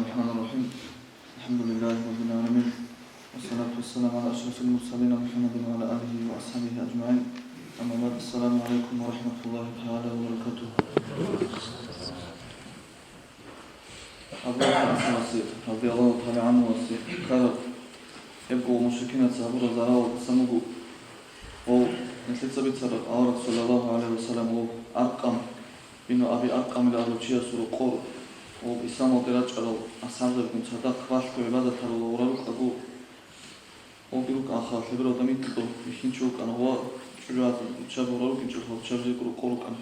الرحمن الرحيم الحمد لله رب العالمين والصلاة والسلام على أشرف المرسلين محمد وعلى آله وأصحابه أجمعين أما بعد السلام عليكم ورحمة الله تعالى وبركاته. أبو بكر رضي الله تعالى عنه قال يبقوا مشركين تسابور زراو سمغو أو نسيت بيتر أورك صلى الله عليه وسلم أو أرقم بينو أبي أرقم لألوشيا سورو قور او ისამო დერაჭარო ასამზებინცა და ხვაშკოება და თაროლოურალო ყბუ او بيروك آخر خبرة دمي تدو يخين شو كان هو شجاع شابورالو كنشل هو شجاع يقولو قولو كان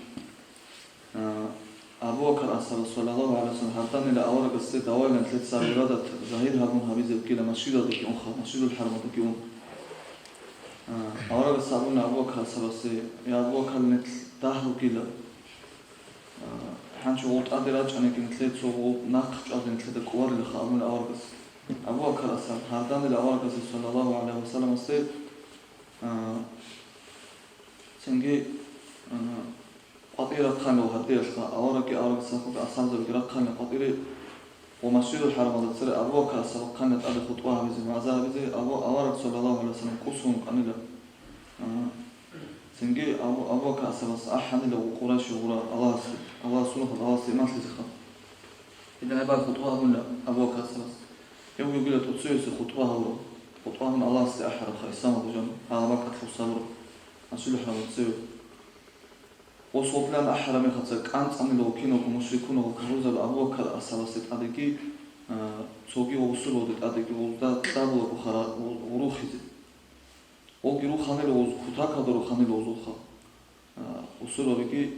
أبو بكر صلى الله عليه وسلم حتى إلى أول قصة أول أن ثلاث سابرات ظاهر هارون هابيز وكيل مسجد ذكي أنخا مسجد الحرم ذكي أن أول قصة أبو بكر صلى الله عليه وسلم يا أبو بكر نت دهر وكيل حنش قلت أدرج أنا كنت ليت سو ناقش أدرج كنت كوار اللي خامون أورقص أبو بكر أصلا هذان اللي أورقص صلى الله عليه وسلم استيد سنجي قطيرة خانة وهدية أورقي أورقص سافق أصلا ذكر خانة قطيرة ومسجد الحرم هذا سر أبو بكر أصلا خانة أدي خطوة بزي معزة بزي أورق صلى الله عليه وسلم قصهم قنيلة سنجي أبو بكر أصلا أحد لو قريش وغرا الله سبحانه الله سيمان سيزخا إذا نبغى خطوة هنا أبو بكر أصلا يوم يقول تطير خطوة من الله سيأحر خيسام أبو جن هذا ما كتلو صبر أسأله حرام تسوي وصوت لنا أحر من خطك أنت أمي لو كينو كمشركون وكروز أبو بكر أصلا سيتأديكي سوقي ووصل ودت أديكي ودا دابو وخرا وروحي وقيرو خاني لو خطاك هذا رو خاني لو زوخا وصل ودكي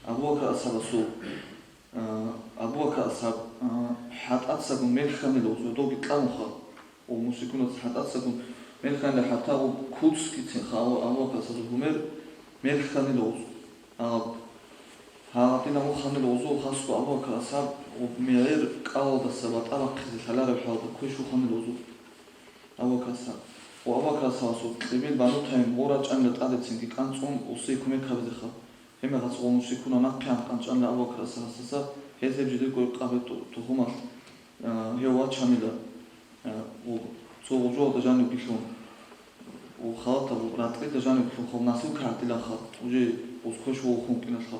أبو بكر أصلا سو أبو بكر أصحاب حتى أتصل من خاني لو زودو بيتلامخا ومشركون حتى أتصل من خاني حتى وكوتس كتير خاو أبو بكر أصلا همير من خاني لو هاتينا مو خاني لو زو خاصو أبو بكر أصحاب ومير قاو السبات أبقى خلال الحوض كويش خاني لو زو أبو بكر أصحاب وأبو بكر أصحاب سو تبين بانو تايم ورا جان لتعدد سنجي كانتون وسيكمل كابدخا هما غاصو مشركون نقيان كانتون أبو بكر أصحاب هذا جدي يقول قابل تهمة هي واتشاميلا وصوجو دجانو بيشون وخاطر وراتري دجانو بيشون خو ناسو كارتلا خا وجي وسكوش وخون كنا خا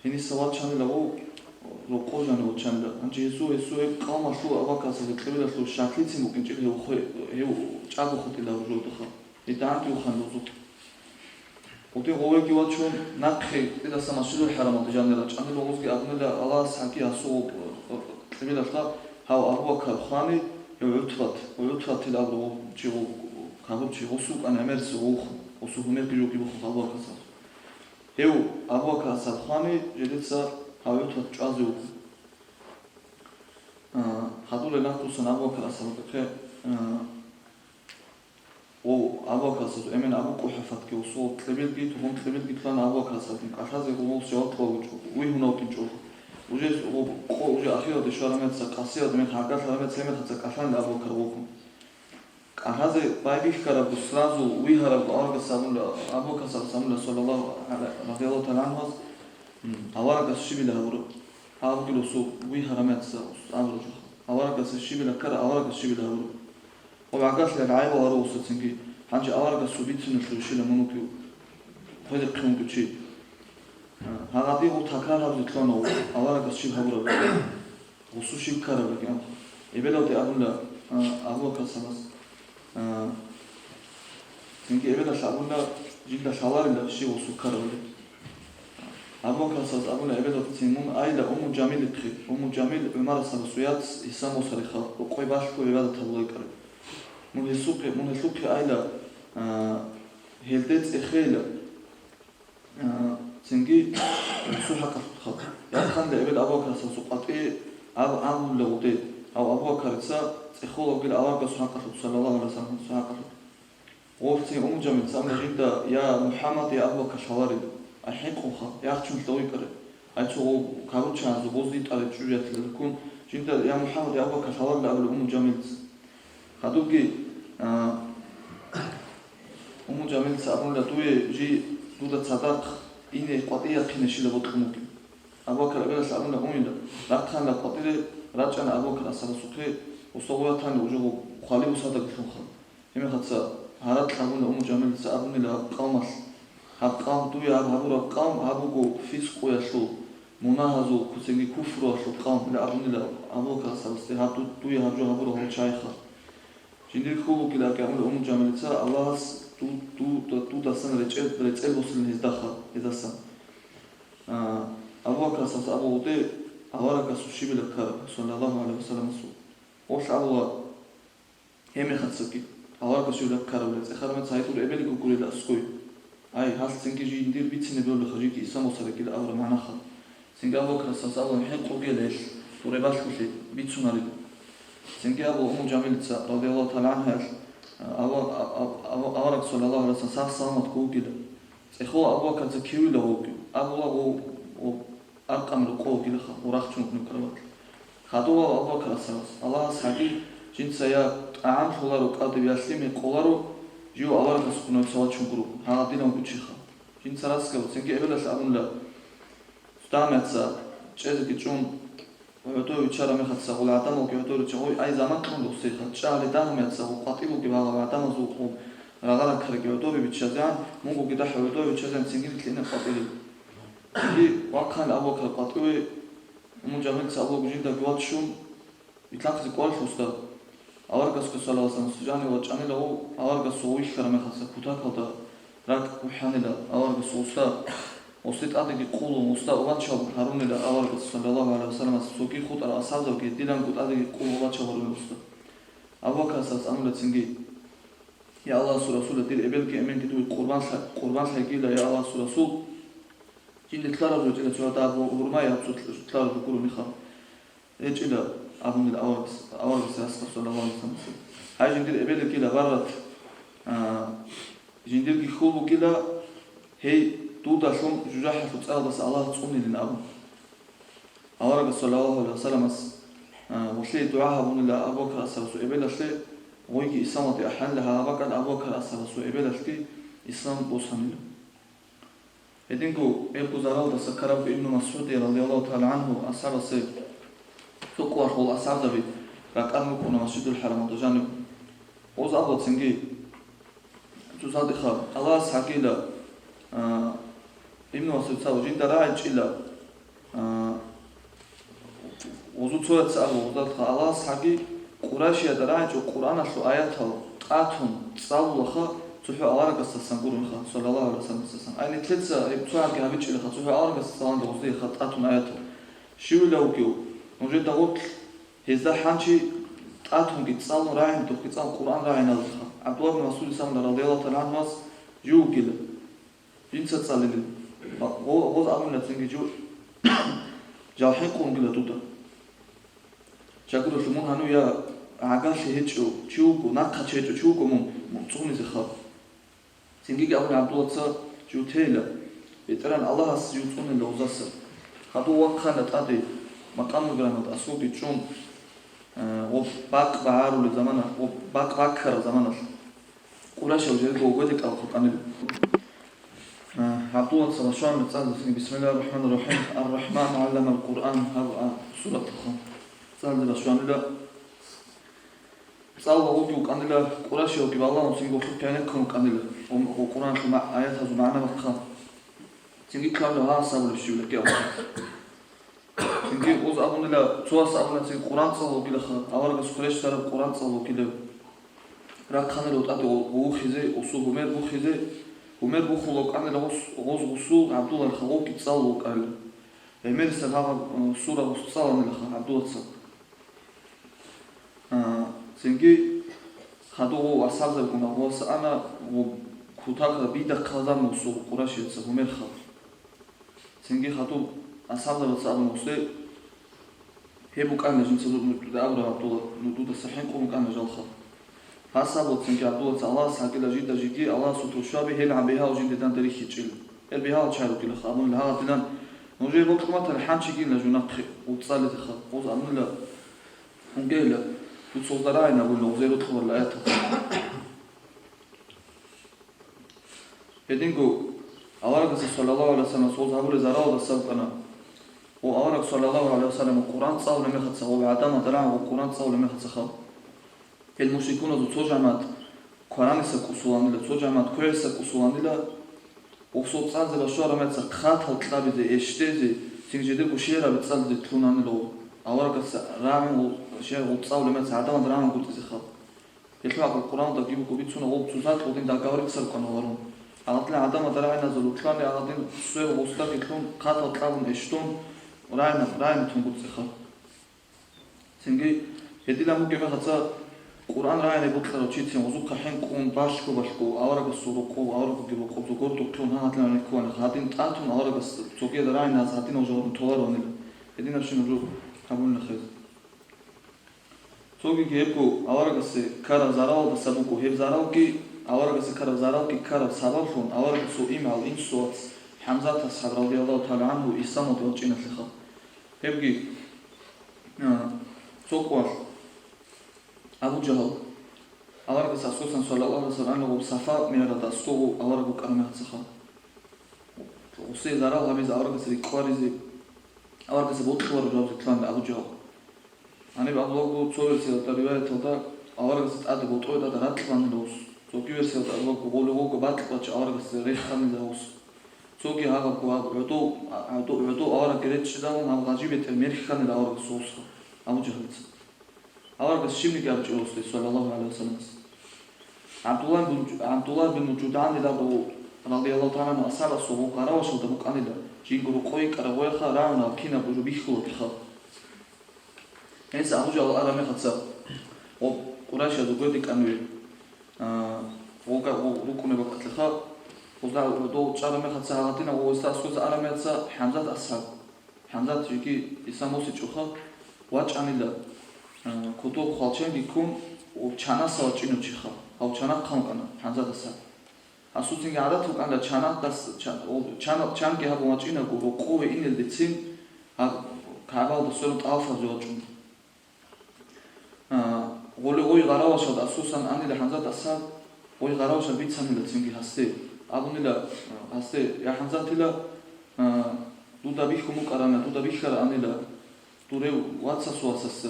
هني سوات شاميلا لوقو جانو واتشاميلا أنجي يسوع قام شو أباك أصلا كبيرة شو شاكلتي ممكن تجي هو جابو خطيلا وجود خا يدعك يوخان وجود وتي هو كي واتشون نقخي إذا سماشلو الحرام تجاني رج أنا لو قلت أبني الله سانكي أسوق كبيرة خا هاو أبو بكر خاني يعتفت الأبو جيو كابو جيو سوق أنا أمرس وسوق مير بيجو كيبو أبو بكر صار هيو أبو بكر صار خاني جديد صار هاو يعتفت جازو هذول ناقصون أبو بكر صار بكره و أبو بكر صار أمين أبو كحفت كي وصوت تبيل جيت وهم تبيل جيت لنا أبو بكر صار كأشخاص يقولون سيارة وجو ويهنا وكنجو وجه أخيرا دشوار مت سقاسيا دمين حركات لمت سمت سقافان أبو بكر وكم هذا بايبيش كرا بسرازو ويهرب أورق سامول أبو بكر صلى الله عليه رضي الله تعالى عنه أورق الشبيل هورو هاو كيلو سو ويهرب مت أمر جو أورق الشبيل كرا أورق الشبيل هورو وبعكس للعيب وروس تنجي حنجي أورق السبيت نشلوشيل منوكيو هذا قيم كتشي هذا هو تكرار هذا الكلام أولا كشيء هبورة وسوشي كارا بكيان يبلغ تي أبو بكر سمس تنكي يبلغ شابونا جيدا شالار إلا شيء وسو كارا بكي أبو بكر سمس أبونا يبلغ تيمون أيضا جميل بخير جميل عمر سمسويات إسامو سريخا وقوي باشكو يبلغ تبلغ كارا من السوق أيضا هيلدت إخيلا سنجي سوحة كفخ يأخذ لأبد أبو بكر سوقاتي أو لودي أو أبو بكر تسا تخول قل أبو بكر سوحة كفخ صلى الله عليه وسلم سوحة كفخ وقتي جميل سامنا جدا يا محمد يا أبو بكر شواري الحين خوخا يا أخشم شلوي كره أيتو كارو تشانز وبوزيت على الجوجات لكون جدا يا محمد يا أبو بكر شواري لأبل جميل هذوكي جميل سامنا لتوي جي دودا صدق إني قطيع خنشيل بطخمك أبو بكر أبدا سألنا أمينا لا كان لا قطيع račana Abubakr as-Siddiq وصوتان وجهه خالي وصادق شنخل هم خدسا هارات خابون أم جميل سأبني لقام هقام دويا هابورا قام هابوكو فيسقو يشلو مناهزو كسنجي كفر يشلو قام لأبني لأبوكر as-Siddiq هابو دويا هابجو هابورا هو شايخا جندير خلو كلا كامل أم جميل سا الله تو دسن رجال بوسلن هزدخل هزدسن Abubakr as-Siddiq Abu Ude awaraga sushi bilakar sallallahu alaihi wasallam su os Allah еми ხაცკი ავარგა შევდა კაროლეც ახლა მე საიტური ებელი გუგული და სკოი აი ჰას სინგი ჯინდիր ვიცინებელ ხაჯი სამოსარე კიდე ავრა მანახა სინგი Abubakr as-Siddiq ჰენ ყოგელეს ურებაშკუში ვიცუნარი სინგი აბუ უმუ ჯამილიცა რადიალლაჰუ თალა ანჰა ავარგა sallallahu alaihi wasallam სასამოთ გუგილი ეხლა Abubakr ზაქივილა გუგი აბულა არყამრო ყოგილი ხა ურახჩუნ ნუკრავად ხადოა Abubakr as-Siddiq Allah საგი ჯინცაა ამ ხოლარო კადვიასლი მე ყოლარო ჯო ავარგას ხუნო სავაჩუნგრუ ჰადინამ გუჩიხა ჯინცარასკო სენკი ებელას ამულა სტამეცა ჭეზგი ჭუნ ვეტო ვიჩარა მე ხაცა ყოლა ადამო გეოდორი ჭო აი ზამან ყუნდო სიხა ჭალე დამეცა ყატილო გიბაღა ადამო ზუ რაღაცა ქრე გეოდორი ვიჩაზან მოგო გიდა ჰევდო ვიჩაზან სინგი კლინე ყატილი ი ვაკან Abubakr ყატვი უმჯამენ საბო გინდა გვაჩუნ იტლახი ყოლხოსდა ავარგას sallallahu სუჯანი ვაჭანელა ავარგას უიხარა მე ხაცა ქუთაკალდა რაკ უჰანელა ავარგას უსტა ოსტ ადეგი ყულო უსტა ვაჩავ ჰარუნელა ავარგას sallallahu alaihi wasallam სუკი ხუტარა ასავზავ გედილან კუტადეგი ყულო ვაჩავ უსტა Abubakr ამულეცინგი يا الله رسول دير ابلك امين دي قربان سايقيلا يا الله رسول جين تلارو جيلا جودا ورما يا تلارو كورو ميخا اجيلا ابن الاورس صلى الله عليه وسلم هاي جين دير ابلك لا برات جين دير خولو كده هي تودا شوم جوجاحه تصالس الله تصوني للابو اورغ صلى الله عليه وسلم وشي دعاء ابن Abubakr as-Siddiq ابلك ويجي إسلام تأحل لها بقى Abubakr as-Siddiq إبلاشكي إسلام بوساميل. إدينكو إبو زرال دس كرب ابن مسعود رضي الله تعالى عنه أصحاب السيف فقوار خول أصحاب ذبي ركعنا كنا مسجد الحرم وجانب وز أبو تسنجي تزاد خال الله سحقيلا ابن مسعود سوجين دراعي إلا وزو تصورت سأبو وزاد خال الله سحقي قراشيا دراجو قرآن شو آياته قاتون صالوخا تحو أوارقس تسانقورنخا صلى الله عليه وسلم أي نتلتسا يبتوعك هابيتش لخا تحو أوارقس تسانقورن دوزيخا قاتون آياته شو لوكيو نجد دغوت هزا حانشي قاتون كي تصالون راعين دوخي تصالون قرآن راعين هذا عبد الله بن مسعود سامد رضي الله تعالى عنه جو كده جنسة تصالين غوز أمنا تسنجي جو جاوحين قوم كده توتا شكرا شمون هنو يا عقاش هيتشو تشوكو ناقش هيتشو تشوكو مون تصوني زخاب سنجيك أبو عبد الله تصا جو تيلا بيتران الله هس جو تصوني لوزاس خدو وقخانة تادي مقام جرانات أسوقي تشون وباق بعارو لزمانه وباق باكر زمانه قراش وجهك وجودك أو خطأني عبد الله صلى الله عليه وسلم بسم الله الرحمن الرحيم الرحمن علم القرآن هذا سورة الخام صلى شوانلا صلى وجو كانلا قراشيو كي والله سيغو خطيانك كون كانلا وقران كما ايات هذو معنا بخا سيغي كلام ها صبر شو لك يا سيغي اوز ابونا تواس ابونا سيغ قران صلو كي لخا اورغ سكريش تر قران صلو كي له را كانلا وتاتو او خيزي اوسو بومر بو خيزي بومر بو خلو كانلا غوز غوسو عبد الله الخو كي تصلو قال امير سلام سوره وصلنا لخا عبد الله سنجي خدوه واسازه كنا وس انا وكوتاك بيدا خزان وسو قراشي تسمر خ سنجي خدو اسازه وسازه وسه هيبو كان جنس دا ابرا عبد الله ندود صحين قوم كان جلخ حسب سنجي عبد الله الله ساكلا جيدا جيجي الله سوتو شابي هل عم بها وجين دان تاريخي تشيل البها تشارو كل خادم لها دلان نجي وقت ما تلحانشي كي لجناق وتصالت خ وز امنا نجيلا بتصدرائنا ولا زيرو تخبر الآيات يدينكو أوارق صلى الله عليه وسلم صوت هبول زراو السبقنا وأورك صلى الله عليه وسلم القرآن صاول مختص وبعدما درعه القرآن صاول مختص المشركون ذو تجمعت قرآن سكوسوان إلى تجمعت كل سكوسوان إلى وصوت صار بشارة متى خات هالطلاب ذي إشتزي تنجد بشيرة بتصل ذي تلونان لو أورك رامي وشيء وتصاول متى عدما درعه قلت زخاب يطلع القرآن ده جيبوا كوبيتسون أو بتوزات ودين ده قارك سرقان هارون عطلي عدما درعه نزل وطلع لي عدين سوى وصلت يطلون خات هالطلاب إشتون راينا تنقل زخاب تنجي يدي لهم كم هذا القرآن راينا بطلع وشيتين وزوق حين كون باشكو أورك السروقو أورك جيبوا كوبزو قردو كلون هات لنا نكون هاتين تاتون أورك السوقي ده راينا هاتين وجوارن توارون يدي نفسي نجوب قبول نخيز سوقي كيبكو أورك السكر زراو بسبوكو هيب زراو كي أورك السكر زراو كي كار سببهم أورك سو إيمال إنسوات حمزة أصحاب رضي الله تعالى عنه إسامة وجينا الخا هيبكي سوقوا أبو جهل أورك الساسوسن صلى الله عليه وسلم وبصفاء من الرسول أورك كرمه صخا وسي زراو هبيز أورك السكواريزي أورك السبوتخور جوز كلام أبو جهل أنا بأبلغ تسويسي الرواية تدا أورك ستأدي بطوي دا راتلان لوس سوكي ورسي أبلغ بقوله باتل باتش أورك السريخان لوس سوكي هذا عدو أورك ريتش داون هم غاجيبة الميرخان لأورك سوس أبو جهل أورك الشيمي كابتش أوسي صلى الله عليه وسلم عبد الله بن جدعان لابو رضي الله تعالى عنه أسال الصبوك أراوش ودبوك أني لا جينغرو قوي كراويخا راونا كينا بجو بيخلو بخا هنسا أبو جهل أرامي خدسا وقراشا دو قدك أنوي وكوني بقت لخا وزا دو تشارامي خدسا هاتينا وستاسكوز أرامي خدسا حمزات أصحاب حمزات يكي إساموسي چوخا واج أني لا كتو خالشين بيكون وچانا سوا چينو چيخا أو چانا قام كنا حمزات أصحاب أسوتين عادتهم أن چانا دس چان كي هبوا چينا قو قوة إن الدتين كعبال دسولت ألفا زوجون غوي غراوش هذا أساساً أني لحمزات أصحاب غوي غراوش البيت سامي لتسمي هستي أبوني لا هستي يا حمزات لا دودا بيخو مقارنة دودا بيخر أني لا دوري واتسا سواسس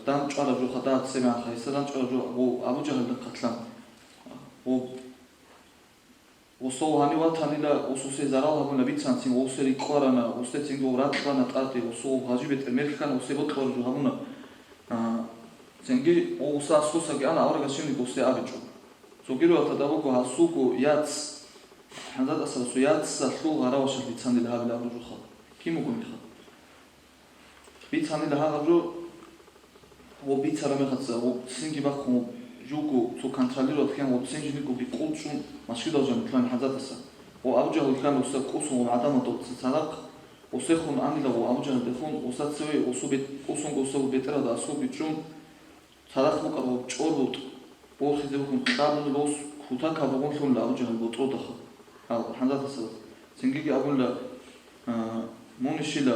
دان چوارا جو خدات سمع خايسة دان چوارا جو أبو جهل قتلان وصو هاني واتاني لا وصوصي زراو هبون البيت سانسين وصري قارنا وصتين وراتقانا تقاتي وصو هاجبت الملكان وصي بطور جو هبون زنجي وصاصوسا كأنا أورجع شيني قصدي أبيجو زوجيرو تدابوكو هاسوكو ياتس حنزات أساسو ياتس سلو غراوش بيتساندي لها بلا رجو خا كيمو كوني خا بيتساندي لها رجو وبيتسارا مختصا وسنجي باكو جوكو تو كنتروليرو تكان وسنجي نيكو بيقولشون ماشي دوجا مثلا حنزات أسا وأبوجا كان وسا قوسون وعدم تتصالق وسيخون أني لو أبوجا دخون وساتسوي وسوبيت قوسون قوسو بيترا دا سو بيتشون صدق مقرب چورد بوخیزه بکن قابل لوس کوتا کابون شون لا وجه البطرو دخل هذا حنزات السبب سنجي أقول لا مونشيلا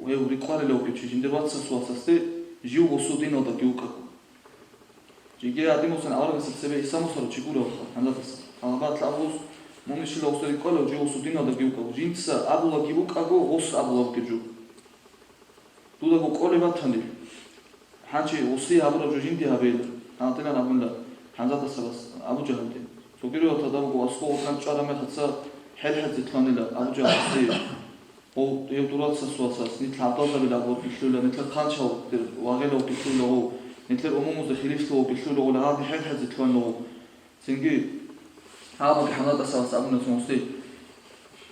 وهو ريقار لو كتشي جندر واتس سواسستي جيو وسودين ودا جيوكا جيجي عديمو سن أورغ سبسبه إسامو سر تشيكورو حنزات السبب على بعض الأبوس مونشيلا وسريقار لو جيو وسودين ودا جيوكا جينتسا أبولا جيوكا جو وس أبولا كجو دودا بقولي باتندي حاجة وصي أبو رجوجين دي هبيل أنتنا نقول حنزات السبس أبو جهل دي سوكيرو تدابو أسقو كان شارع ما خدسا حل زتلان لا أبو جهل دي أو يبدورات سواساس نتل عطاطا بلا أبو بيشلولا نتل خانشا وغيلا وبيشلولا نتل أمومو زخيليف لو بيشلولا ولا هذه حل زتلان له سنجي هذا حنزات السبس أبو نسموسي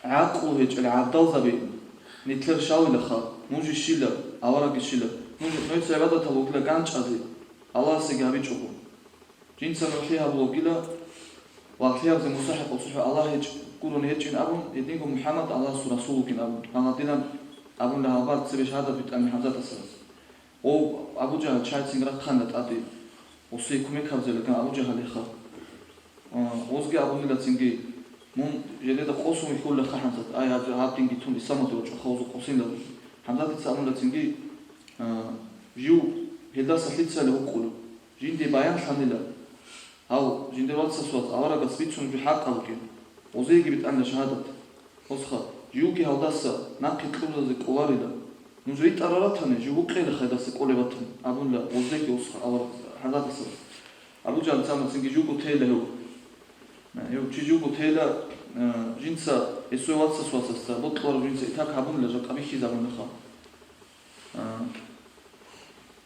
عاقو هيج العبدال زبي نتل شاوي لخا موجي الشيلة أورق الشيلة نويت عبادة تلوكلا كانش أزي الله سيجابي شوفه جنسا نوحيها بلوكلا وأخيار زي مصاحب وصحة الله هيج كلون هيجين أبون يدينكم محمد الله رسوله كن أبون أنا دينا أبون لها بعض سبيش هذا بيتأمي حمزات السلاس أو أبو جهل شايد سنجرات خانت أدي وصيكم يكابزي لكن أبو جهل يخا وزجي أبون لا تنجي مون جديد قوسهم يقول لك حمزات أي هذا تنجي تون إسامة وجه خوز قوسين له حمزات تسألون لا تنجي جيو هدا سحليت ساله كله جين دي بيان خانيلا أو جين دي واتس صوت أورا قصبيت شنو بحق أو كين وزي جبت أنا شهادة وسخة ჟუგი ჰავდასა ნაკი ყურაზე ყოლარიდა ნუზრი ტარარათანე ჟუგი ყელი ხედასა ყოლებათან აბუნდა ოზდეკი ოსხა ალა ჰადასა აბუჯან სამაცინგი ჟუგი თელეო ე ჟუგი თელა ჟინცა ესო ვაცა სვასასა ბოტლორ ჟინცა ითაკ აბუნდა ჟა კამიხი ზაბუნდა ხა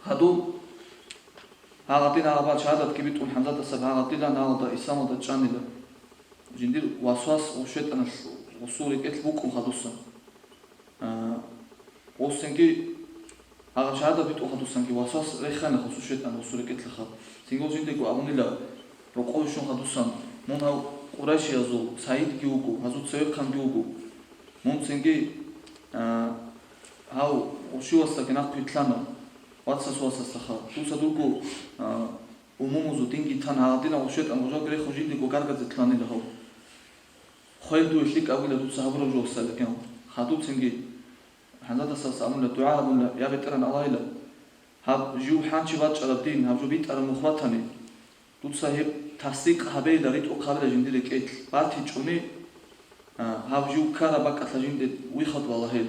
ჰადუ ჰაღატინა აბა ჩადათ კიბიტულ ჰანდატასა ჰაღატინა ნაოდა ისამოდა ჭანილა ჟინდირ ვასვას უშეტანას უსური კეთილ ბუკუ ხადუსა ოსენგი აღა ჩადა ბიტო ხადუსანგი ვასვას რეხანა ხოს უშეტანა უსური კეთილ ხა სინგო ჟინდეკო აბუნილა რო ყოვიშონ ხადუსან მონა ყურაშიაზო საიდ გიუგუ აზუ ცევ ხან გიუგუ მონცენგი ჰაუ უშიოსა გენახ ფიტლანა ვაცას ვასასა ხა თუსა დურგუ უმომოზო დინგი თან აღდინა უშეტანა ჟო გრეხო ჟინდეკო კარგაძე თლანილა ხა ხოედუ ლიკავილა თუსა აბროჟოსა ლეკენ ხადუ ცენგი ჰანდატასას ამულა დუა ამულა იაბეტრან ალაილა ჰაბ ჟუ ჰანჩი ვაჭარა 딘 ჰაბ ჟუ ბიტარა მუხვათანი თუსა ჰე თასიკ ჰაბეიდა რიტო ხაბედა ჟინდილი კეთილ ბათი ჭუნი ჰაბ ჟუ ქარა ბაკათა ჟინდი ვიხოთ ვალა ჰე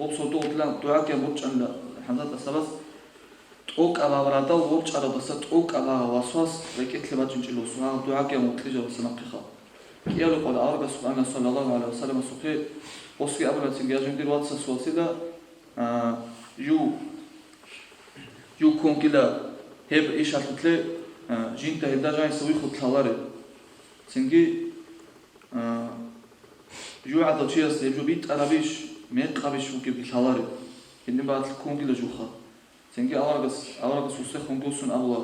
ოპსო დოთლა დუა კე მოჭანდა ჰანდატასას ტოკა ვავრადა ვოჭარა დასა ტოკა ვასვას რეკეთლება ჭინჭილოს რა დუა კე მოკლეჯო სანახიხა კიალო ყოლა აღა სუბანა სალალაჰუ ალაიჰი ვასალამ სუხე ოსკი აბრაცინგ იაჟინდი როაცა სუასი და ჟუ კონკილა ჰებ იშათლე ჟინდა ჰედაჟაი სუი ხუთლალარე ცინგი ჟუ ადო ჩიას ჟუ ბიტარაბიშ მეყაბიშ უკიბი ლალარე ინდი ბათ კონკილა ჟუხა ცინგი ავარგას უსე ხონგოსუნ აბლა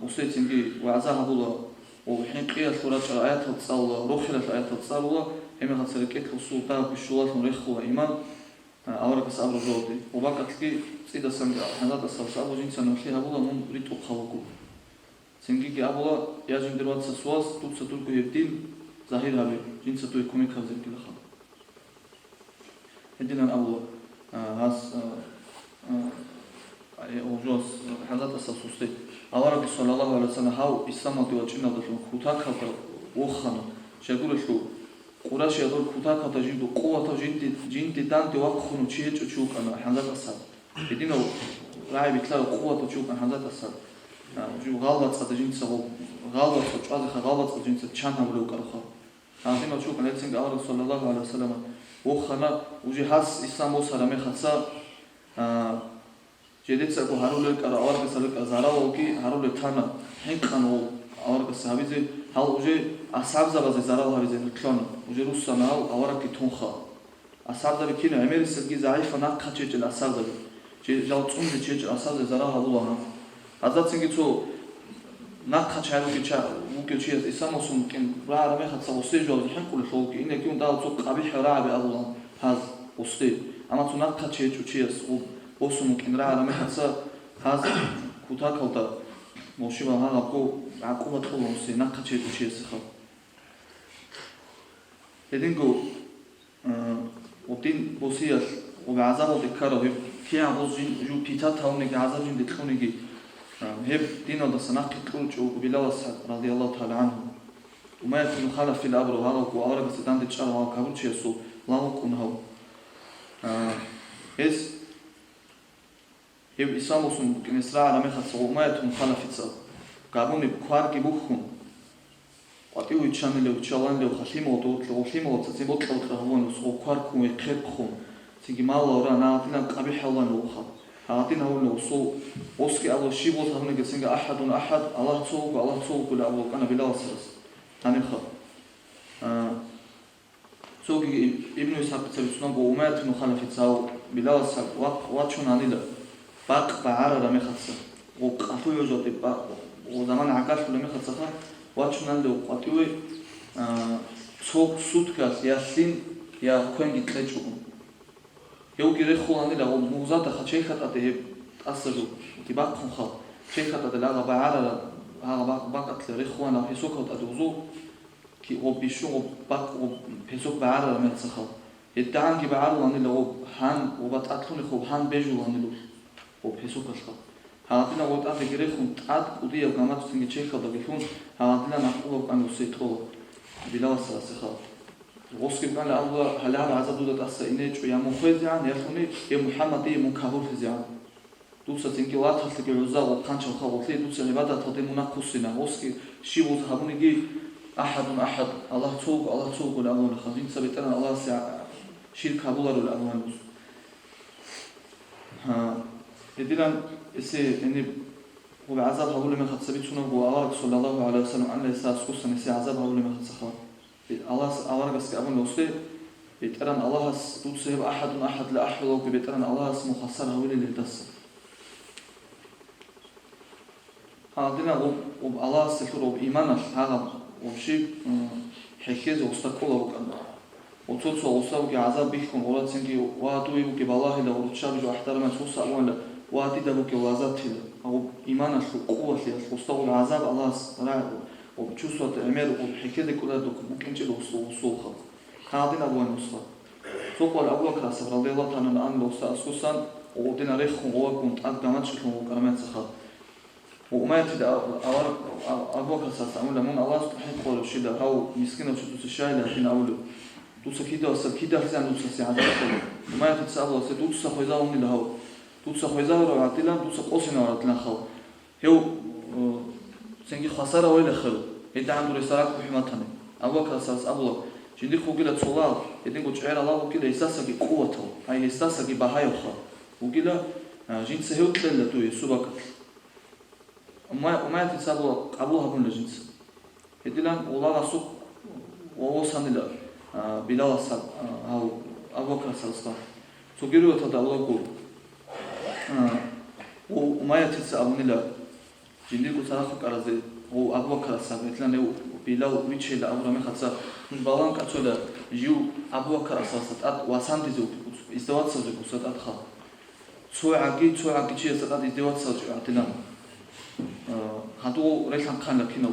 უსე ცინგი ვაზა აბლა وحين قيل ثورات آيات تصل روحنا في آيات تصل ولا هم هالسرقة السلطة بالشوات مريخ وإيمان أورك سأبر جودي وبقى تلقي سيدا سنجا هذا تصل سأبر جين سنوشي هبولا من ريت أخوكو سنجي كي أبولا يجين دروات سسواس توت ستولكو يبدين ظاهر هبي جين ستوي كوميك هذا كده خا هدينا أبولا هاس أوجوس هذا تصل سوستي ავარაკი სალალაჰუ ალაიჰი ვასალამ ჰაუ ისამოდი ვაჭინავდა რომ ხუთაკავდა ოხანა შეგურეშო ყურაში ადორ ხუთაკავდა ჟინდო ყოვათა ჟინდი დანტი ვახუნო ჩიეჭო ჩუკანა ჰანდატასა ედინო რაი ბიტლა ყოვათა ჩუკანა ჰანდატასა ჟუ ღალვაცა ჟინცა ღალვაცა ჭვაზე ხა ღალვაცა ჟინცა ჩანამრე უკარხა ადინო ჩუკანა ეცინგ ავარაკი სალალაჰუ ალაიჰი ვასალამ ოხანა უჟი ჰას ისამოსარა მეხაცა جديتسا كو هارولي كارا أورك سالك زاراو كي هارولي تانا هنكانو أورك سابيزي هاو وجي أصحاب زبازي زاراو هابيزي نكلونا وجي روسا ناو أورك تونخا أصحاب زبي كينو أميري سلقي زعيفة ناقا تشيجل أصحاب زبي جاو تونزي تشيجل أصحاب زي زاراو هابوها هذا تسنجي تو ناقا تشايلو كي تشا وكي تشيز إساموسو ممكن راه رمي خدسا وستيجو هذا حنكو لشوكي إنه كيون داو تو قبيح رابي أبوها هاز وستي أما تو ناقا تشيجو تشيز ოსუ მოკინრა არამე ხაცა ხაზ ქუთაკავდა მოშივა ჰაღაკო აკუმატყოლოსი ნახაჩეტუ შეესხა ედინგო ოდინ ბოსიას ოგაზავოდე კაროვი ქია ბოზი ჟუ პიტა თაუნე გაზავინ დითხუნიგი ჰებ დინოდა სანახი კუნჭუ ბილავას რადიალლაჰუ თაალა ანჰუ უმაიათ მუხალა ფილ აბრო ჰაღაკო ავრაგას დანდე ჭარავ კაბუჩიასო ლავოკუნჰავ ეს ევ ისამოსუნ კინესრა არამეხაცა უმაიათ მუხალაფიცა გაბუნი ქვარგი ბუხუნ ატიუ ჩანელე ჩალანლე ხალიმოდო ლიმოცა ცემოტლა ხავონო სო ქვარკუ ეხერხუ ცინგი მალა რა ნაატინა ყაბი ჰალანო ხა აატინა ულო სო ოსკი ალო შიბო თამნეგე ცინგა აჰადუნ აჰად ალაჰ ცოუ ლაბო კანა ბილავასას ანიხა ცოგი იბნუ ისაყცებს ნომო უმაიათ მუხალაფიცა ბილავასა ვაჩუნ ანილა باق بعرا رمخصة وقطوي وجودي باق وزمان عقاش رمخصة واتشنال لو قطوي صوب سوتكاس ياسين يا كون جتلجو يو غير خولاني لا موزات خشي خطا ده تاثرو تباق خو شي خطا ده لا بعرا ها باقت لرخوانا في سوق ادوزو كي او بيشو باق او بيسوق بعرا رمخصة يدعان بعرا لاني لو هان وباتاتلو خو هان بيجو لاني لو وبحسوكشخا هادنا وطا فكريخون تاد قوديا وقامات تنجي تشيخا دقيقون هادنا نقوه بأنه سيطوه بلا وساسخا غوسكي كان الله هلا عزب دودا تسيني شو يا مخوز يعني يفهمني يا محمد يا مكابر في زمان دوسا تنكي واحد خلك العزاء وقانش الخواتي دوسا عبادة تقدم مناقصنا غوسكي شيء وزهبوني جي أحد الله توق الأمون خزين سبتنا الله شرك هبولار الأمون بس يدلنا إسي إني هو عذاب هبول من خد سبيتونه هو أوارق صلى الله عليه وسلم أن لسا سكوسن إسي عذاب هبول من خد سخوا الله أوارق اسك أبون لوسي بيتران الله دوت سيب أحد لا أحلوك بيتران الله مخسر هولي للدس هذينا الله سكر وبإيمان هذا وشيء حكيز واستقبله وكذا وتصل وصل عذاب بيكون ولا تنجي واتوي بك بالله إذا ورتشاب جو احترم توصل ولا واتي دبك وعذاب تلا أو إيمان القوة في وصل العذاب الله وبتشوفه تعمل وبحكي كل دوك ممكن تلو وصول خط هذين أبوان وصل سوق الأول كاسب رضي الله تعالى عنه لو سأسوسا ودينا ريخهم وكنت أقدمت شكلهم وكرمات سخط وما يتد أبوك أساس أقول لمن الله سبحانه وتعالى شيدا أو مسكين أو شدوس الشايلة فين أقوله دوسا كيدا فزان دوسا سعادة كله وما يتد سأبوه دوسا خويزاه من الهوا دوسا خويزاه رعاتلا دوسا قوسنا رعاتلا خل هو سنجي خسارة ولا خل إذا عنده رسالة بحماتنا أبوك أساس أقوله جندي خوجلا تصلاه إذن قلت عير الله وكلا إحساسك قوته هاي إحساسك بهاي خل وكلا جنس هو تلا تو يسوبك وما يتسابوا قبولها بون لجنس هديلان والله سوق ووصلنا له بلال سب أو أبو بكر سلسلة سجلوا تدلقوا وما يتسابون له جندي كسرخ كرزة هو أبو بكر سب مثلاً بلال ويشيل أبو رامي خاصة من بالان كتولا جو أبو بكر سلسلة أت وسام تزوج استوات سلسلة كسرت أدخل سوى عقيد شيء سلسلة استوات سلسلة أتنام هادو ريحان كان لكنه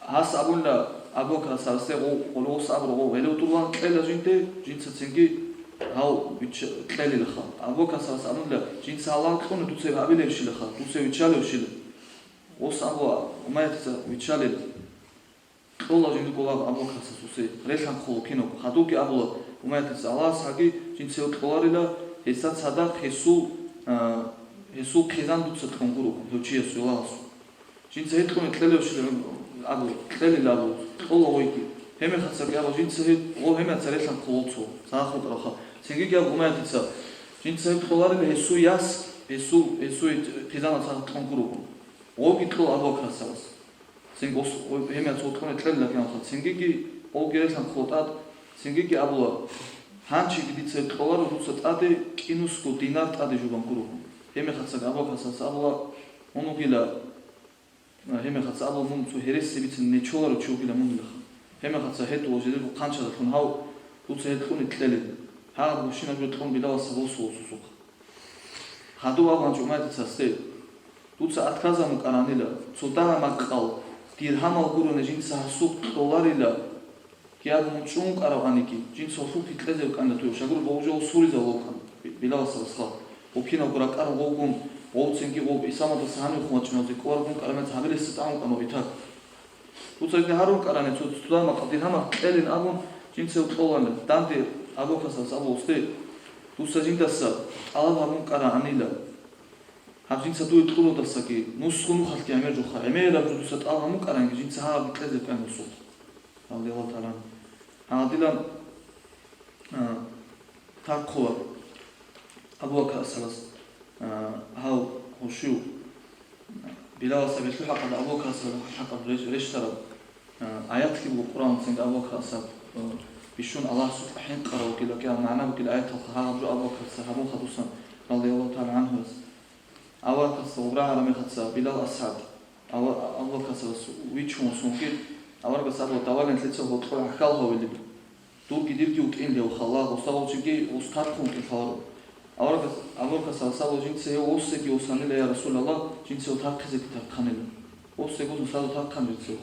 هاس أبونا أبو بكر سلسلة ولو صابر ولو طلوان كلا جنس تنجي هاو كلا لخا أبو بكر سلسلة أبونا جنس الله كونه توصي أبيله وشيله خا توصي ويشاله وشيله وصابوا وما يتسا ويشاله والله جنس كلا أبو بكر سلسلة ريحان خلو كنه هادو كي أبوه وما يتسا الله ساقي جنس يطلعه هسات صدق هسوق خزان دوت تكونكورو دوتشي سولاس جنس هيتكون تلله وش أبو تلله لابو الله ويكي هم خسر يا أبو جنس هيت هم تسريسان كلوتو ساخد رخا سنجي يا أبو ما تنسى جنس هيت خلاري هسو ياس هسو خزان تكونكورو وقت لو أبو خسرس سنجوس هم تكون تلله كنا خد سنجي أو جريسان كلوتات سنجي أبو هانشي بديت خلاري دوت أدي كينوسكو دينار أدي جوبانكورو هم خاصة أبو خاصة أبو منو كلا هم خاصة أبو من سو هرس بيت نيتشولا وشو كلا من لخ هم خاصة هيد وجدي وقانش هتكون هاو دوت هيد تكون تللي هذا وشينا جو تكون بلا وسبوس وسوق هادو أبو جمعة تسستي دوت أتكازا مكاناني لا سلطان مكال ديرهم الغرو نجين سهسوق دولاري لا كي أبو مشون كارو أنيكي جين سوسوق تلزي وكان توي شغل بوجو سوري زلوكان بلا وسبوس وكينا قرأ كارو وقوم ووتسنجي وب إسامة السهاني وخماتشنا ذي كوارقوم كلامات هذه الاستطاعة كانوا بيتاك وتسجل هارون كلامات تطلع مقدين هم قليل أبون جنس وطولنا دانتي أبو كسر أبو استي تسجل دسا الله هارون كلام عنيلا هم جنس دوي تقولوا دسا كي نسخنو خلك يعمل جوخا عمير لابد دسات الله هم كلام جنس ها بتلزق كان الصوت رضي الله تعالى هذا دلنا تاكوا أبو بكر سلس هاو هوشيو بلا سبب حق أبو بكر سلس حق ريشترا آيات كي بالقرآن سند أبو بكر سلس بيشون الله سبحانه قرأ وكلا كلا معناه وكلا آيات الخها جو أبو بكر سلس أبو خدوسا رضي الله تعالى عنه أبو بكر سلس وبرع على مخدسا بلا أسعد أبو بكر سلس ويشون سونكير أبو بكر سلس وتوالى نتلتسه وتقول حكالها واللي دور كدير كي وكين له خلاص وصلوا شيء وستاركم كفارو أبو بكر سلس جنس هو وصيك وصلنا له يا رسول الله جنس وتركز كتاب خانله وصيك وصلوا تركز جنسه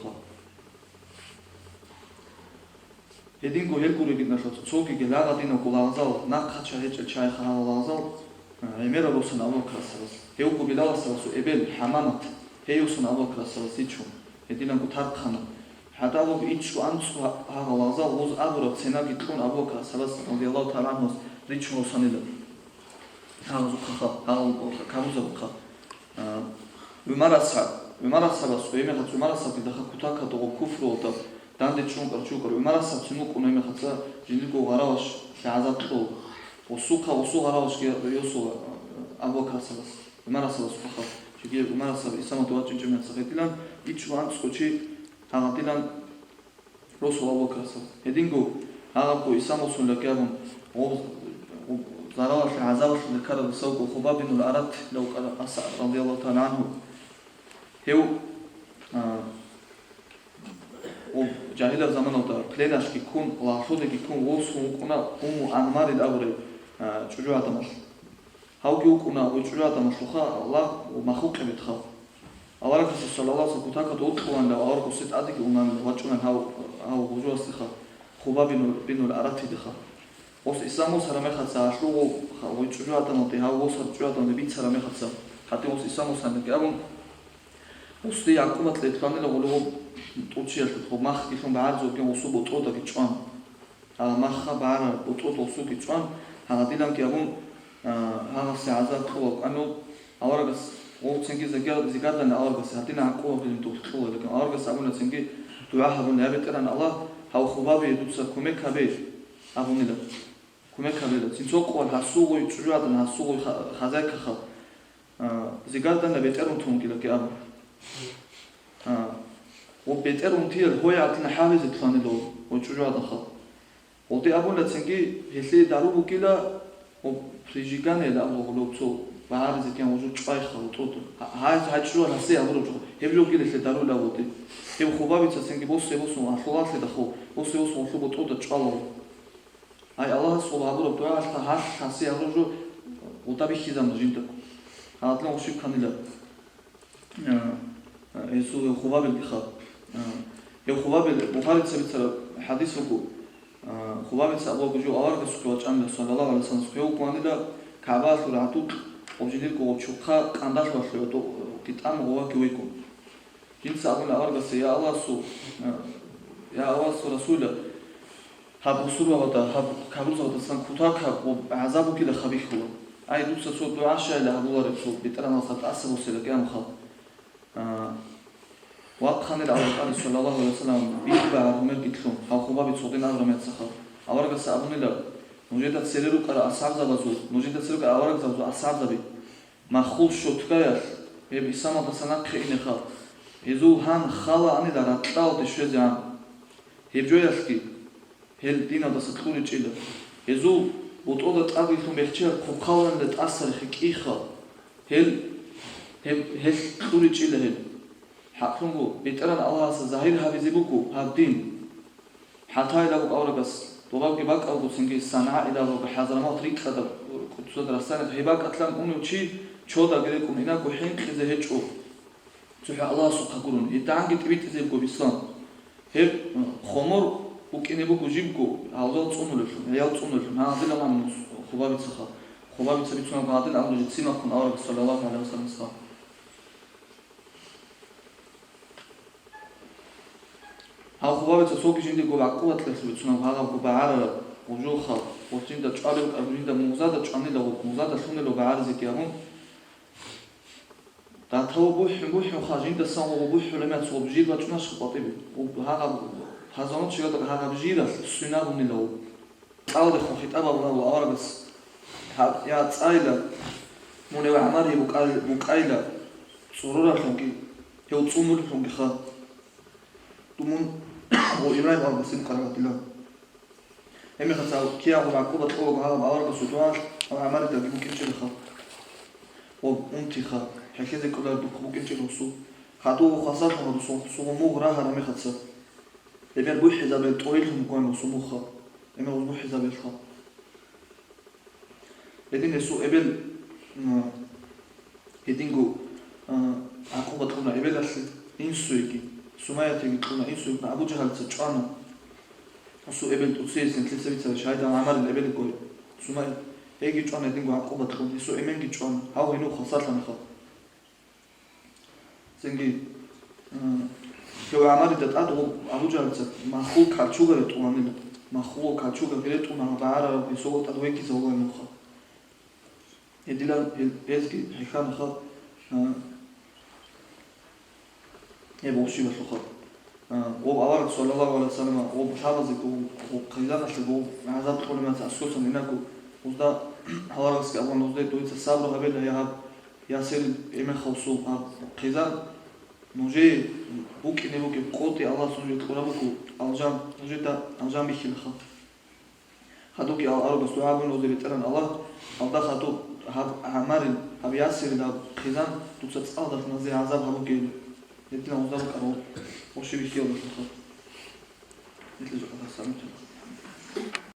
هدين قو هلكو رجينا شو تصوكي كلا قدينا كولازال ناقة شهيد شاي خان لازال عمير روسن أبو بكر سلس هيو قو بلال سلس إبل حمامت هيو سن أبو بكر سلس يشوم هدين قو ترك خانه حتى أبو بيتشو أنسو هذا لازا وز أبو رتسنا جتلون أبو كاسبس رضي الله تعالى عنه ريتشو صنيلا هذا زخخا هذا كابوزا بخا ومارسا بس ويمه خد ومارسا بدخل كتاكا تو كفر وتا داند تشون كرچو ومارسا تشمو كونه يمه خد جندكو غراوش عذاب تو وسو غراوش كي يوسو أبو كاسبس ومارسا بس خخا شيء ومارسا إسمه تواتش جميع سخيتلان يتشو أنسو كشي هذا رسول الله كرسل هدينكو هذا كو إساموسون لكابون وزراوش عزاوش لكارب سوق وخباب بن الأرد لو قال أسعد رضي الله تعالى عنه هو وجاهل زمان وتا بليناش كيكون لاشود كيكون وصو كنا أنمار الأبري شجوع تمش هاو كيو كنا وشجوع تمش لخا الله ومخوق بيتخا الله رسول صلى الله عليه وسلم كتاكا توقفون لو أوركو ست أديك ومن وجهنا هاو وجوه استخا خباب بن الأرد دخا وس إسلام سلام خدسا شلو ويشجوع تمتي هاو وصل شجوع تمتي بيت سلام خدسا حتى وس إسلام سلام كأبون وس دي عقوبة لتفاني لو لو توتشيل تخو مخ كيفون بعرض وكان وسو بطوطة كيتشوان هذا مخ بعرض بطوطة وسو كيتشوان هذا ديلام كأبون هذا سعادة خلق أنو أورجس وتسنجي زكاة أورجس هاتينا عقوبة للدكتور لكن أورجس أبونا تسنجي دعاء أبونا يبتران الله هاو خبابي يدوسا كوميك هبير أبونا لا كوميك هبير تنسوق والحسوق يتشجع دنا حسوق خزاك خا زكاة دنا بيترون تونكي لك أبو وبيترون تيل هو يعطينا حافز تفاني لو ويتشجع دنا خا ودي أبونا تسنجي هسي دارو بكيلا وفريجيكان إلى أبو لوتو بعرض كان وجود شايخ وطوط هاي شو هسي أمره جو هبلو كده سدارو لا ودي هو خبابي تسنجي بوس أصلاً سدخو بوس وصلوا بطوط تشالو هاي الله سبحانه وتعالى دعاء هاش هسي أمره جو وتابي خزام جنتك هذا لون شيء كامل يسوع خبابي الخاب هو خبابي بخاري سبت حديث فوق خبابي سأبغى بجو أورك سكوت أمر صلى الله عليه وسلم هو كمان ده كعبة سرعته وجديد كوبشوكا كانداش وشلوتو كتام هو كويكم جنس أبونا أورجس يا الله رسول هب سورة ودا هب كابوس ودا سان كتاكا وعذابه كده خبيث هو أي دوسة صوت بعشرة له الله رسول بترى نصت أسر وسيلة كام خا وقخان الأول صلى الله عليه وسلم بيتبع رمل قتلهم هاو خبابي صوتين أمر ما يتسخر أورجس أبونا لا نوجد سيرو كرا أصحاب زبزو نوجد سيرو كرا أورق زبزو أصحاب زبي ما خول شوتكاير يبي سما تسناك خيني خال يزو هان خالا أني دارا تلاو تشوزان يبجويسكي هل دينا دستخوري تشيلا يزو بوتودا تقابل ثم يختار خقاوان لتأثر خكيخا هل خوري تشيلا هل حقهم بيتران الله ظاهر هذه بوكو هالدين حتى إذا بوك أورقس طبعاً كباك أو بسنجي صنعاء إذا هو بحضر ما طريق هذا كنت صدر السنة هباك أتلام أنو شيء شودا قريكم هناك وحين إذا هجوا سبحان الله سبحانه قرون يتعنى تبيت إذا بقوا بإسلام هب خمر وكأني بقوا جيبكوا هذا تصونوا لهم هيا تصونوا لهم هذا لا معنى خبابي تسخا خبابي تسبيت سنة قاعدين أمر جتسيما كن أورك صلى الله عليه وسلم سخا هاو خبابي تسوق جندي قو عقوبة لسبيت سنة هذا قو بعار وجوخا وجندا تشالو أبجندا موزادا تشاني لو موزادا سنة لو بعار زكيهم تاتو بوح وخاجندا سان وبوح لما تصوب جيل وتناش خطيب وهذا هذا شيء هذا بجيل السنة من لو أول خفيت أبا ولا أوربس يا تسايلا من وعمره بقايلا سرورا خنقي هو تصومر خنقي خا تمون وإبراهيم أربسين قرأت الله هم خساو كيا وعقوبة أول هذا أوربس وتواش أو عمره ده ممكن شيء خا وأنتخا هكذا كلها ممكن شيء خصو خاتو خاصة هذا صومو غراها رامي خسا لبيان بوح حزاب الطويل مكان صومو خا إما بوح حزاب الخا لكن يسوع إبل هدينغو عقوبة تقولنا إبل أصل إنسويكي سماية تقولنا إنسويكنا أبو جهل تجانا أسو إبل تقصير سنتلت سبيت شهادة عمل الإبل كوي سماية هيجي جانا هدينغو عقوبة تقولنا يسوع إيمانجي جانا هاو هنو خسارة لنا خا سنجي Că amari de tot o alugealță, mahul kachuga de tumanila. Mahul kachuga vele tuman bara bisogo tadweki zogo nuha. Edilan ezgi hekhan kha eboshi basukha. O avar sallallahu aleyhi ve sellem o bşabazik o qizana shgo azab tqulma ta'assusan inaku uzda havarski Allah uzda doitsa sabr qabila yasir emen khawsu qizan Može buki ne buki qoti Allah sunje tqurabuku aljam može da aljam bihil kha. Haduki arba suabun uzri teran Allah alda khatu amarin ab yasir da qizan tutsat adat nazi azab habuki yetna uzda karo o shi bihil kha. Yetla jo qada samet.